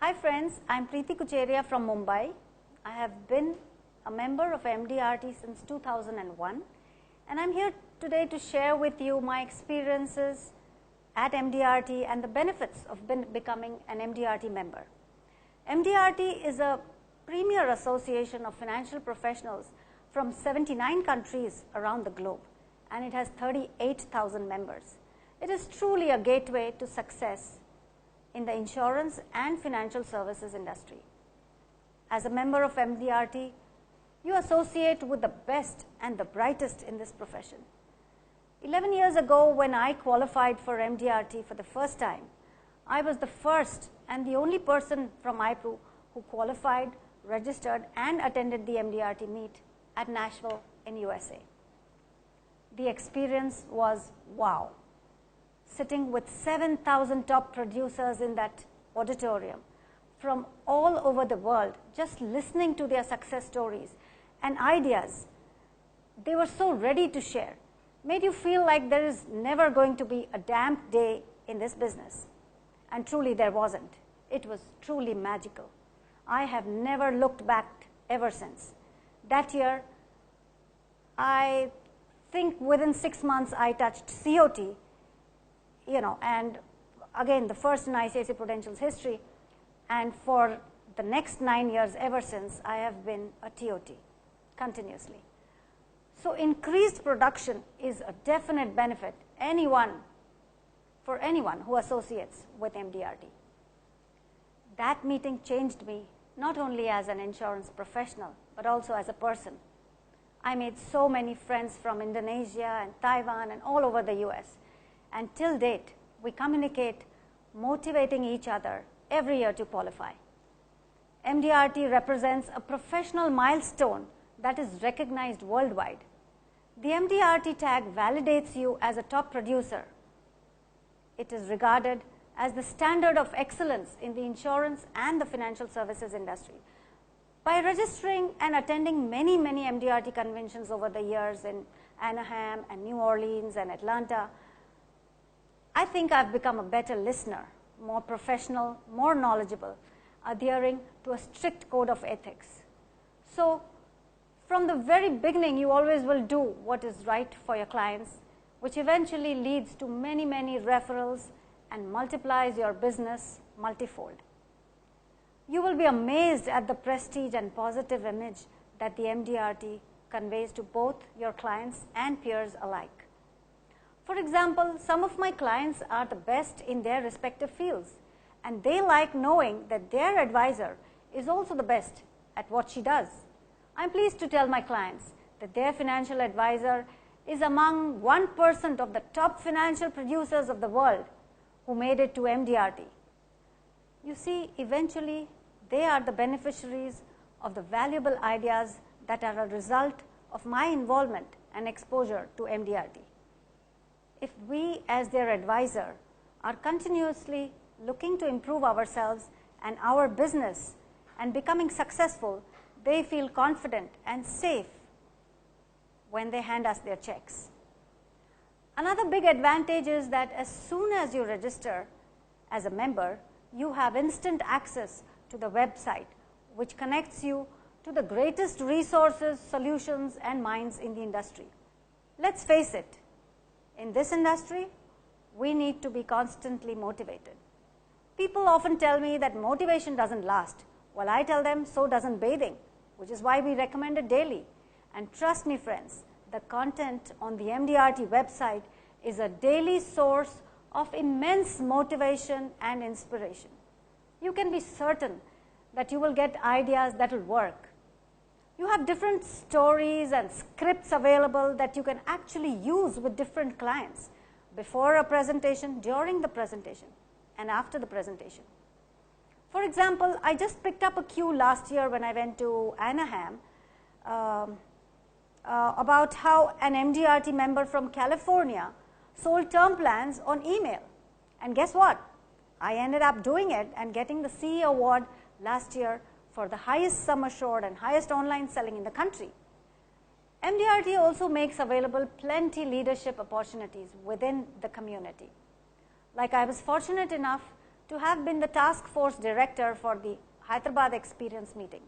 Hi friends, I am Preeti Kucheria from Mumbai. I have been a member of MDRT since 2001 and I am here today to share with you my experiences at MDRT and the benefits of becoming an MDRT member. MDRT is a premier association of financial professionals from 79 countries around the globe and it has 38,000 members. It is truly a gateway to success in the insurance and financial services industry. As a member of MDRT, you associate with the best and the brightest in this profession. 11 years ago, when I qualified for MDRT for the first time, I was the first and the only person from IPRU who qualified, registered and attended the MDRT meet at Nashville in USA. The experience was wow. Sitting with 7,000 top producers in that auditorium from all over the world, just listening to their success stories and ideas they were so ready to share, made you feel like there is never going to be a damp day in this business. And truly there wasn't. It was truly magical. I have never looked back ever since. That year, I think within 6 months I touched COT, and again the first in ICICI Prudential's history, and for the next 9 years ever since I have been a TOT continuously. So increased production is a definite benefit for anyone who associates with MDRT. That meeting changed me not only as an insurance professional but also as a person. I made so many friends from Indonesia and Taiwan and all over the US. And till date, we communicate, motivating each other every year to qualify. MDRT represents a professional milestone that is recognized worldwide. The MDRT tag validates you as a top producer. It is regarded as the standard of excellence in the insurance and the financial services industry. By registering and attending many MDRT conventions over the years in Anaheim and New Orleans and Atlanta, I think I've become a better listener, more professional, more knowledgeable, adhering to a strict code of ethics. So from the very beginning, you always will do what is right for your clients, which eventually leads to many referrals and multiplies your business multifold. You will be amazed at the prestige and positive image that the MDRT conveys to both your clients and peers alike. For example, some of my clients are the best in their respective fields, and they like knowing that their advisor is also the best at what she does. I'm pleased to tell my clients that their financial advisor is among 1% of the top financial producers of the world who made it to MDRT. You see, eventually, they are the beneficiaries of the valuable ideas that are a result of my involvement and exposure to MDRT. If we, as their advisor, are continuously looking to improve ourselves and our business and becoming successful, they feel confident and safe when they hand us their checks. Another big advantage is that as soon as you register as a member, you have instant access to the website, which connects you to the greatest resources, solutions, and minds in the industry. Let's face it, in this industry, we need to be constantly motivated. People often tell me that motivation doesn't last. Well, I tell them so doesn't bathing, which is why we recommend it daily. And trust me, friends, the content on the MDRT website is a daily source of immense motivation and inspiration. You can be certain that you will get ideas that will work. You have different stories and scripts available that you can actually use with different clients before a presentation, during the presentation, and after the presentation. For example, I just picked up a cue last year when I went to Anaheim about how an MDRT member from California sold term plans on email. And guess what? I ended up doing it and getting the CE award last year for the highest sum assured and highest online selling in the country. MDRT also makes available plenty leadership opportunities within the community. Like I was fortunate enough to have been the task force director for the Hyderabad Experience Meeting.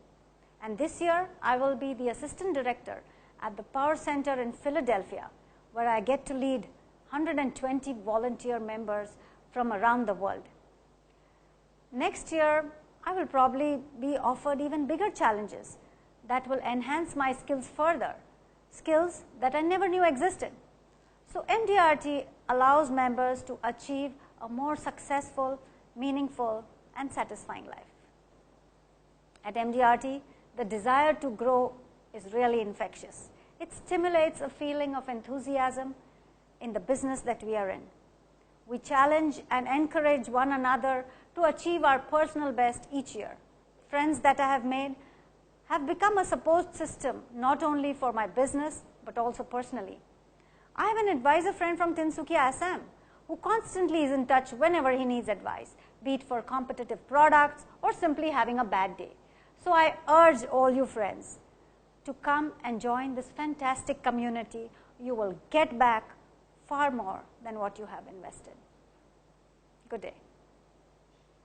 And this year, I will be the assistant director at the Power Center in Philadelphia, where I get to lead 120 volunteer members from around the world. Next year, I will probably be offered even bigger challenges that will enhance my skills further, skills that I never knew existed. So MDRT allows members to achieve a more successful, meaningful, and satisfying life. At MDRT, the desire to grow is really infectious. It stimulates a feeling of enthusiasm in the business that we are in. We challenge and encourage one another to achieve our personal best each year. Friends that I have made have become a support system not only for my business but also personally. I have an advisor friend from Tinsukia, Assam, who constantly is in touch whenever he needs advice, be it for competitive products or simply having a bad day. So I urge all you friends to come and join this fantastic community. You will get back far more than what you have invested. Good day.